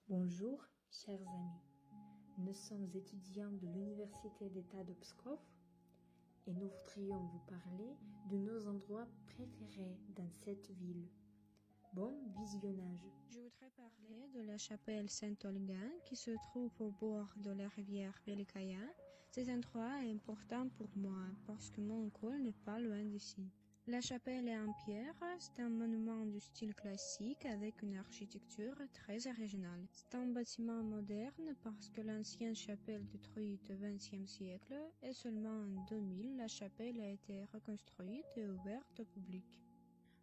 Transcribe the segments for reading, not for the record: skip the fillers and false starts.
Bonjour, chers amis. Nous sommes étudiants de l'Université d'État de Pskov et nous voudrions vous parler de nos endroits préférés dans cette ville. Bon visionnage. Je voudrais parler de la chapelle Saint-Olga qui se trouve au bord de la rivière Velikaya. Cet endroit est important pour moi parce que mon école n'est pas loin d'ici. La chapelle est en pierre, c'est un monument du style classique avec une architecture très originale. C'est un bâtiment moderne parce que l'ancienne chapelle détruite au XXe siècle et seulement en 2000 la chapelle a été reconstruite et ouverte au public.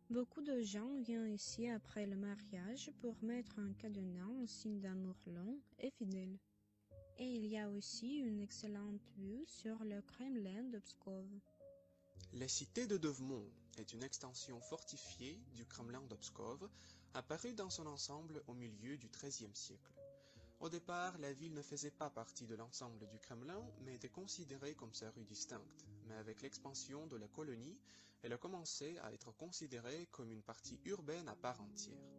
Beaucoup de gens viennent ici après le mariage pour mettre un cadenas en signe d'amour long et fidèle. Et il y a aussi une excellente vue sur le Kremlin de Pskov. La cité de Dovmon est une extension fortifiée du Kremlin de Pskov, apparue dans son ensemble au milieu du XIIIe siècle. Au départ, la ville ne faisait pas partie de l'ensemble du Kremlin, mais était considérée comme sa rue distincte. Mais avec l'expansion de la colonie, elle a commencé à être considérée comme une partie urbaine à part entière.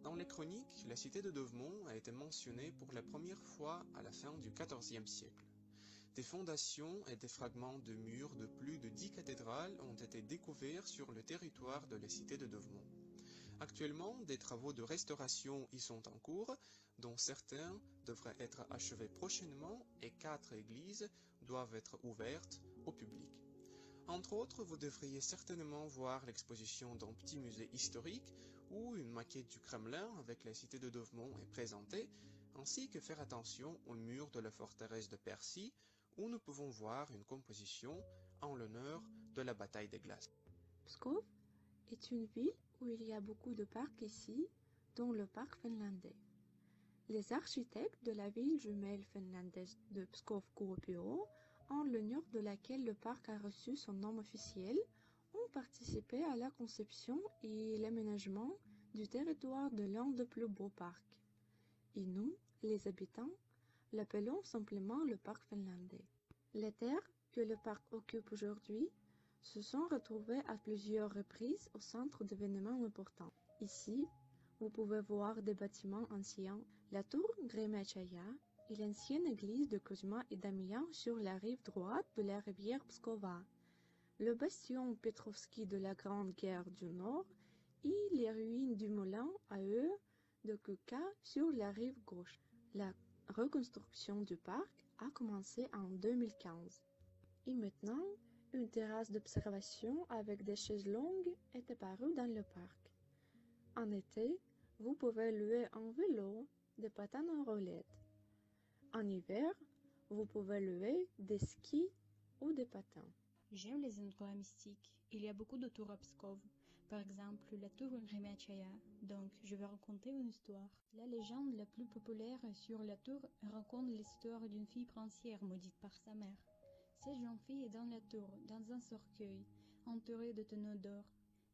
Dans les chroniques, la cité de Dovmon a été mentionnée pour la première fois à la fin du XIVe siècle. Des fondations et des fragments de murs de plus de 10 cathédrales ont été découverts sur le territoire de la cité de Dovmon. Actuellement, des travaux de restauration y sont en cours, dont certains devraient être achevés prochainement et 4 églises doivent être ouvertes au public. Entre autres, vous devriez certainement voir l'exposition d'un petit musée historique où une maquette du Kremlin avec la cité de Dovmon est présentée, ainsi que faire attention aux murs de la forteresse de Percy où nous pouvons voir une composition en l'honneur de la bataille des glaces. Pskov est une ville où il y a beaucoup de parcs ici, dont le parc finlandais. Les architectes de la ville jumelle finlandaise de Pskov-Kuopio, en l'honneur de laquelle le parc a reçu son nom officiel, ont participé à la conception et l'aménagement du territoire de l'un des plus beaux parcs. Et nous, les habitants, l'appelons simplement le parc finlandais. Les terres que le parc occupe aujourd'hui se sont retrouvées à plusieurs reprises au centre d'événements importants. Ici, vous pouvez voir des bâtiments anciens, la tour Gremachaya et l'ancienne église de Kozma et Damian sur la rive droite de la rivière Pskova, le bastion Petrovski de la Grande Guerre du Nord et les ruines du moulin à eux de Kuka sur la rive gauche. La reconstruction du parc a commencé en 2015. Et maintenant, une terrasse d'observation avec des chaises longues est apparue dans le parc. En été, vous pouvez louer un vélo, des patins en roulette. En hiver, vous pouvez louer des skis ou des patins. J'aime les endroits mystiques. Il y a beaucoup de tours à Pskov. Par exemple, la tour Gremachaya. Donc, je vais raconter une histoire. La légende la plus populaire sur la tour raconte l'histoire d'une fille princière maudite par sa mère. Cette jeune fille est dans la tour, dans un cercueil, entourée de tonneaux d'or.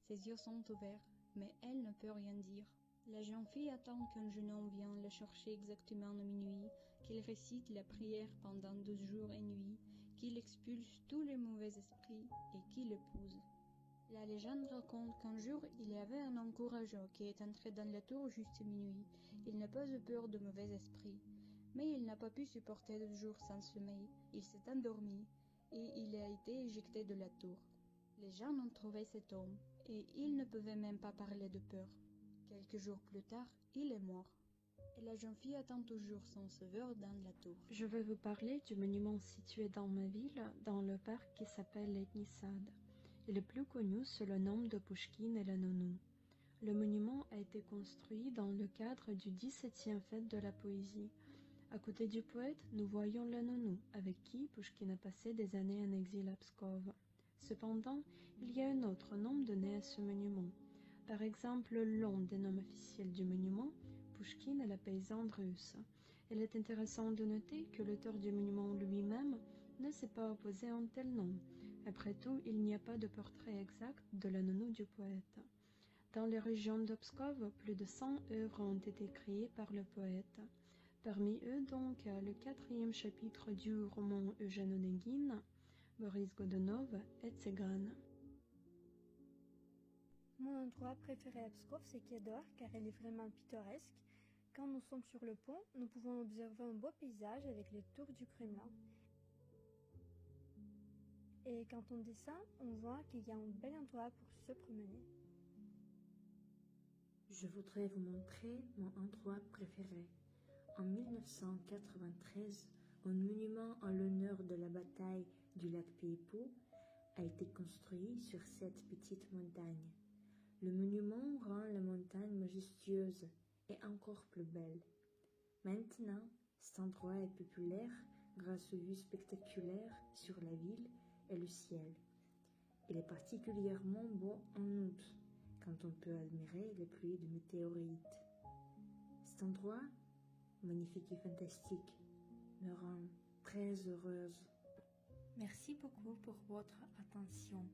Ses yeux sont ouverts, mais elle ne peut rien dire. La jeune fille attend qu'un jeune homme vienne la chercher exactement à minuit, qu'il récite la prière pendant 12 jours et nuits, qu'il expulse tous les mauvais esprits et qu'il l'épouse. La légende raconte qu'un jour, il y avait un homme courageux qui est entré dans la tour juste à minuit. Il n'a pas eu peur de mauvais esprits, mais il n'a pas pu supporter 2 jours sans sommeil. Il s'est endormi et il a été éjecté de la tour. Les gens ont trouvé cet homme et il ne pouvait même pas parler de peur. Quelques jours plus tard, il est mort. Et la jeune fille attend toujours son sauveur dans la tour. Je vais vous parler du monument situé dans ma ville, dans le parc qui s'appelle Letni Sad. Il est plus connu sous le nom de Pouchkine et la Nounou. Le monument a été construit dans le cadre du 17e fête de la poésie. À côté du poète, nous voyons la Nounou, avec qui Pouchkine a passé des années en exil à Pskov. Cependant, il y a un autre nom donné à ce monument. Par exemple, l'un des noms officiels du monument, Pouchkine est la paysanne russe. Il est intéressant de noter que l'auteur du monument lui-même ne s'est pas opposé à un tel nom. Après tout, il n'y a pas de portrait exact de la nounou du poète. Dans les régions de Pskov, plus de 100 œuvres ont été créées par le poète. Parmi eux, donc, le 4e chapitre du roman Eugène Onegin, Boris Godunov et Tsegan. Mon endroit préféré à Pskov, c'est Kiedor, car elle est vraiment pittoresque. Quand nous sommes sur le pont, nous pouvons observer un beau paysage avec les tours du Kremlin. Et quand on descend, on voit qu'il y a un bel endroit pour se promener. Je voudrais vous montrer mon endroit préféré. En 1993, un monument en l'honneur de la bataille du lac Peipo a été construit sur cette petite montagne. Le monument rend la montagne majestueuse et encore plus belle. Maintenant, cet endroit est populaire grâce aux vues spectaculaires sur la ville et le ciel. Il est particulièrement beau en août, quand on peut admirer les pluies de météorites. Cet endroit, magnifique et fantastique, me rend très heureuse. Merci beaucoup pour votre attention.